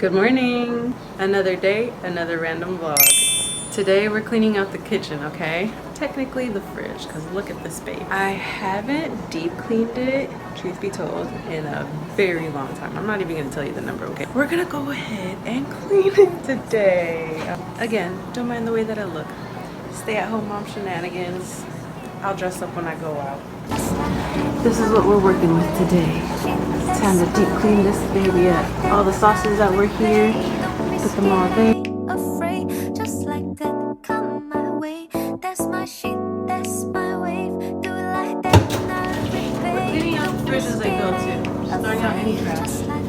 Good morning! Another day, another random vlog. Today we're cleaning out the kitchen, okay? Technically the fridge, because look at this space. I haven't deep cleaned it, truth be told, in a very long time. I'm not even going to tell you the number, okay? We're going to go ahead and clean it today. Again, don't mind the way that I look. Stay at home mom shenanigans. I'll dress up when I go out. This is what we're working with today. Time to deep clean this baby up. All the sauces that were here, put them all there. Afraid, just like that, come my way. That's my shit, that's my wave. Do it like that, not a We're cleaning out the fridge as I go to. Throwing out any trash.